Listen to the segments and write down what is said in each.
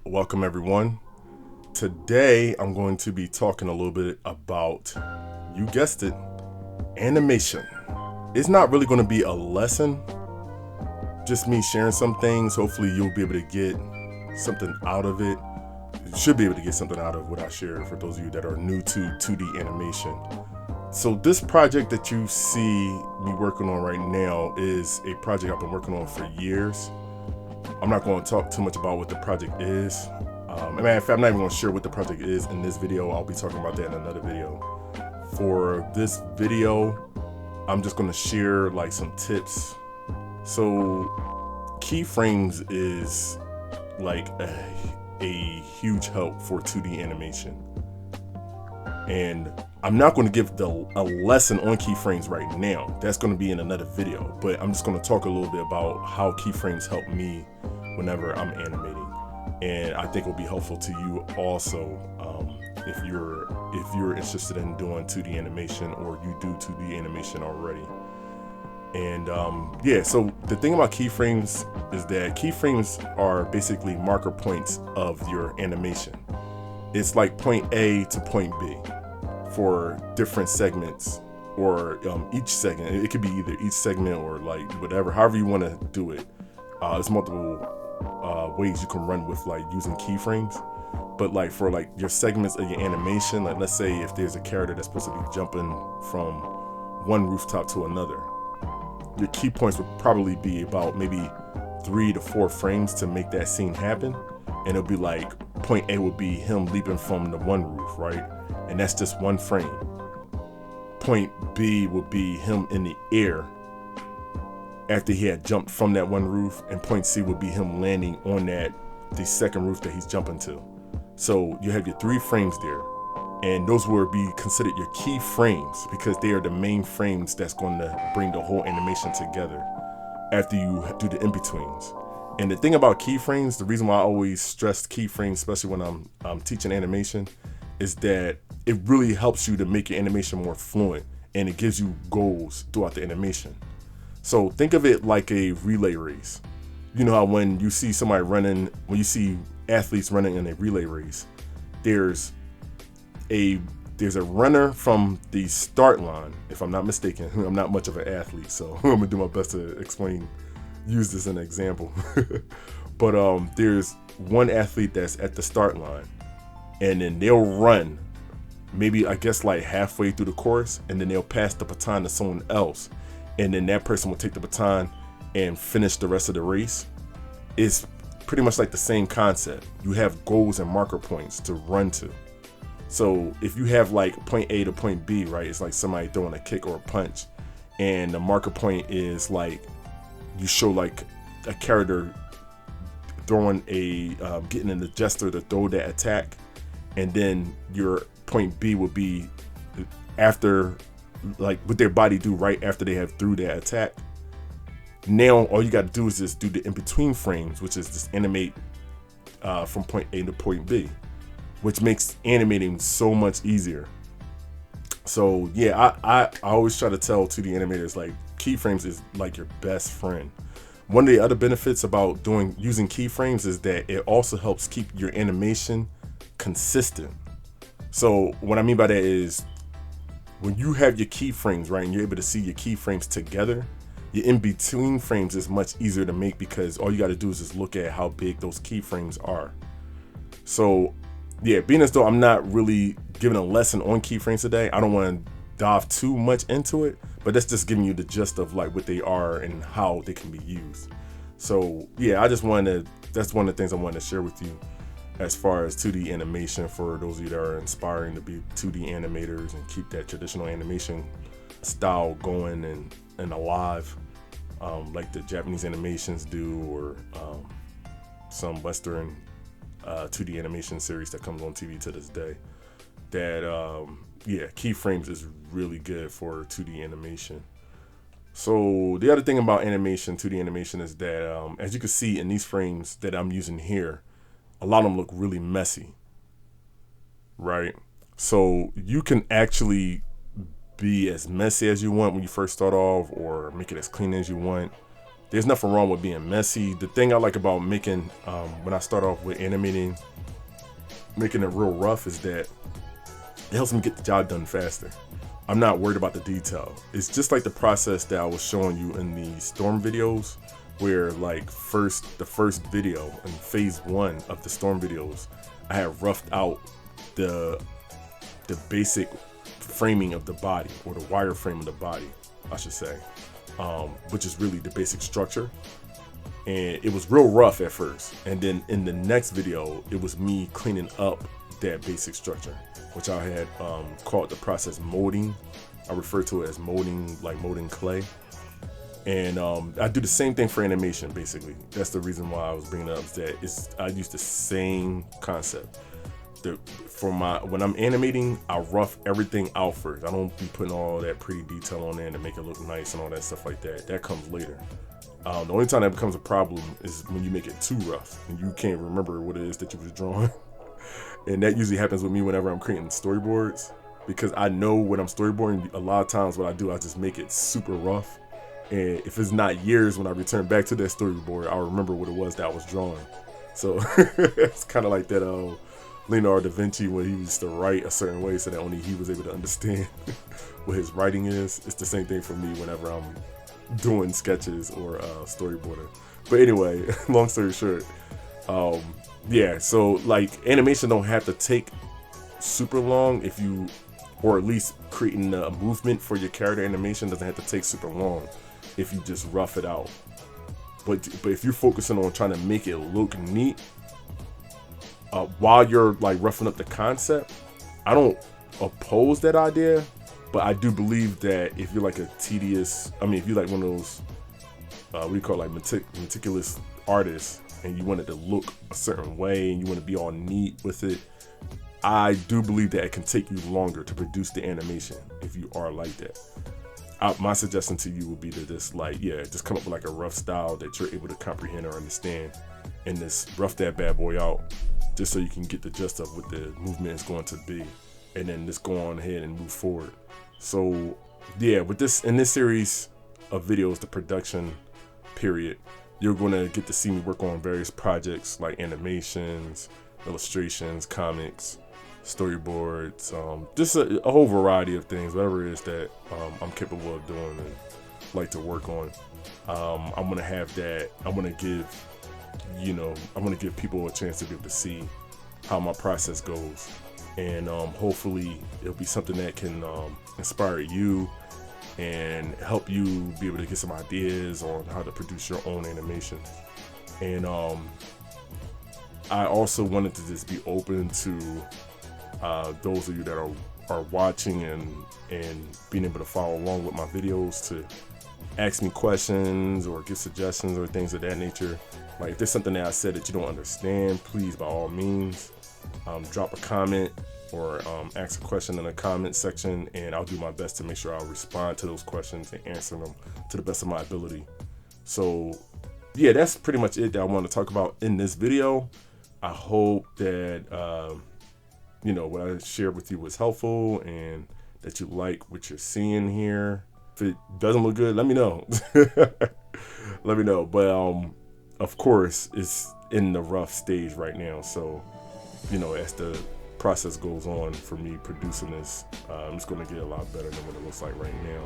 Welcome everyone. Today I'm going to be talking a little bit about, you guessed it, animation. It's not really going to be a lesson, just me sharing some things. Hopefully you'll be able to get something out of it. You should be able to get something out of what I share for those of you that are new to 2D animation. So this project that you see me working on right now is a project I've been working on for years. I'm not going to talk too much about what the project is. Matter of fact, I'm not even going to share what the project is in this video. I'll be talking about that in another video. For this video, I'm just going to share like some tips. So Keyframes is like a huge help for 2D animation. And I'm not going to give a lesson on keyframes right now. That's going to be in another video. But I'm just going to talk a little bit about how keyframes help me whenever I'm animating. And I think it will be helpful to you also if you're interested in doing 2D animation or you do 2D animation already. And yeah, so the thing about keyframes is that keyframes are basically marker points of your animation. It's like point A to point B for different segments, or each segment. It could be either each segment or like whatever, however you want to do it. There's multiple ways you can run with like using keyframes. But like for like your segments of your animation, like let's say if there's a character that's supposed to be jumping from one rooftop to another, your key points would probably be about maybe 3 to 4 frames to make that scene happen. And it'll be like point A would be him leaping from the one roof, right? And that's just one frame. Point B would be him in the air after he had jumped from that one roof, and point C would be him landing on the second roof that he's jumping to. So you have your 3 frames there, and those will be considered your key frames because they are the main frames that's going to bring the whole animation together after you do the in-betweens. And the thing about keyframes, the reason why I always stress keyframes, especially when I'm teaching animation, is that it really helps you to make your animation more fluent, and it gives you goals throughout the animation. So think of it like a relay race. You know how when you see somebody running, when you see athletes running in a relay race, there's a runner from the start line, if I'm not mistaken. I'm not much of an athlete, so I'm gonna do my best to use this as an example. But there's one athlete that's at the start line, and then they'll run maybe I guess like halfway through the course, and then they'll pass the baton to someone else, and then that person will take the baton and finish the rest of the race. It's pretty much like the same concept. You have goals and marker points to run to. So if you have like point A to point B, right, it's like somebody throwing a kick or a punch, and the marker point is like you show like a character throwing getting an adjuster to throw that attack, and then your point B would be after, like what their body do right after they have threw that attack. Now all you got to do is just do the in-between frames, which is just animate from point A to point B, which makes animating so much easier. So yeah, I always try to tell 2D animators like keyframes is like your best friend. One of the other benefits about using keyframes is that it also helps keep your animation consistent. So what I mean by that is when you have your keyframes, right, and you're able to see your keyframes together, your in-between frames is much easier to make because all you got to do is just look at how big those keyframes are. So yeah, being as though I'm not really giving a lesson on keyframes today, I don't want to dive too much into it, but that's just giving you the gist of like what they are and how they can be used. So yeah, that's one of the things I wanted to share with you as far as 2D animation for those of you that are inspiring to be 2D animators and keep that traditional animation style going and alive, like the Japanese animations do, or some Western 2D animation series that comes on TV to this day. That yeah, keyframes is really good for 2D animation. So the other thing about 2D animation is that as you can see in these frames that I'm using here, a lot of them look really messy, right? So you can actually be as messy as you want when you first start off, or make it as clean as you want. There's nothing wrong with being messy. The thing I like about making, when I start off with animating, making it real rough, is that it helps me get the job done faster. I'm not worried about the detail. It's just like the process that I was showing you in the storm videos, where like the first video in phase 1 of the storm videos, I had roughed out the basic framing of the body, or the wireframe of the body, I should say, which is really the basic structure. And it was real rough at first, and then in the next video it was me cleaning up that basic structure, which I had called the process molding. I refer to it as molding, like molding clay. And I do the same thing for animation, basically. That's the reason why I was bringing it up, is that I use the same concept. When I'm animating, I rough everything out first. I don't be putting all that pretty detail on there to make it look nice and all that stuff like that. That comes later. The only time that becomes a problem is when you make it too rough and you can't remember what it is that you was drawing. And that usually happens with me whenever I'm creating storyboards, because I know when I'm storyboarding, a lot of times what I do, I just make it super rough. And if it's not years, when I return back to that storyboard, I'll remember what it was that I was drawing. So it's kind of like that Leonardo da Vinci, when he used to write a certain way so that only he was able to understand what his writing is. It's the same thing for me whenever I'm doing sketches or storyboarding. But anyway, long story short, yeah, so like animation don't have to take super long if you, or at least creating a movement for your character animation doesn't have to take super long if you just rough it out. But if you're focusing on trying to make it look neat while you're like roughing up the concept, I don't oppose that idea, but I do believe that if you're like a tedious, if you're like one of those what do you call it, like meticulous artists, and you want it to look a certain way and you want to be all neat with it, I do believe that it can take you longer to produce the animation if you are like that. My suggestion to you would be to just come up with like a rough style that you're able to comprehend or understand, and just rough that bad boy out just so you can get the gist of what the movement is going to be, and then just go on ahead and move forward. So yeah, with in this series of videos, the production period, you're going to get to see me work on various projects like animations, illustrations, comics, storyboards, just a whole variety of things, whatever it is that I'm capable of doing and like to work on. I'm gonna have that. I'm gonna give people a chance to be able to see how my process goes, and hopefully it'll be something that can inspire you and help you be able to get some ideas on how to produce your own animation. And I also wanted to just be open to those of you that are watching and being able to follow along with my videos, to ask me questions or give suggestions or things of that nature. Like if there's something that I said that you don't understand, please by all means drop a comment or ask a question in the comment section, and I'll do my best to make sure I'll respond to those questions and answer them to the best of my ability. So yeah, that's pretty much it that I want to talk about in this video. I hope that what I shared with you was helpful and that you like what you're seeing here. If it doesn't look good, let me know. Let me know. But of course, it's in the rough stage right now. So, as the process goes on for me producing this, it's going to get a lot better than what it looks like right now.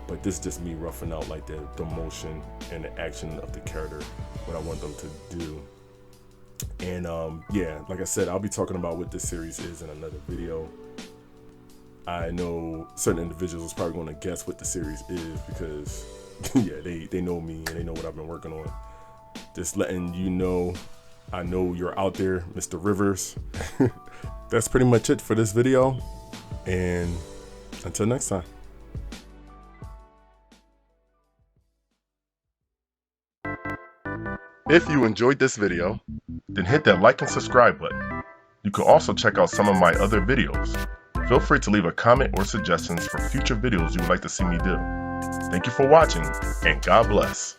But this is just me roughing out like the motion and the action of the character, what I want them to do. And yeah, like I said, I'll be talking about what this series is in another video. I know certain individuals are probably going to guess what the series is because yeah, they know me and they know what I've been working on. Just letting you know, I know you're out there, Mr. Rivers. That's pretty much it for this video, and until next time. If you enjoyed this video, then hit that like and subscribe button. You can also check out some of my other videos. Feel free to leave a comment or suggestions for future videos you would like to see me do. Thank you for watching, and God bless.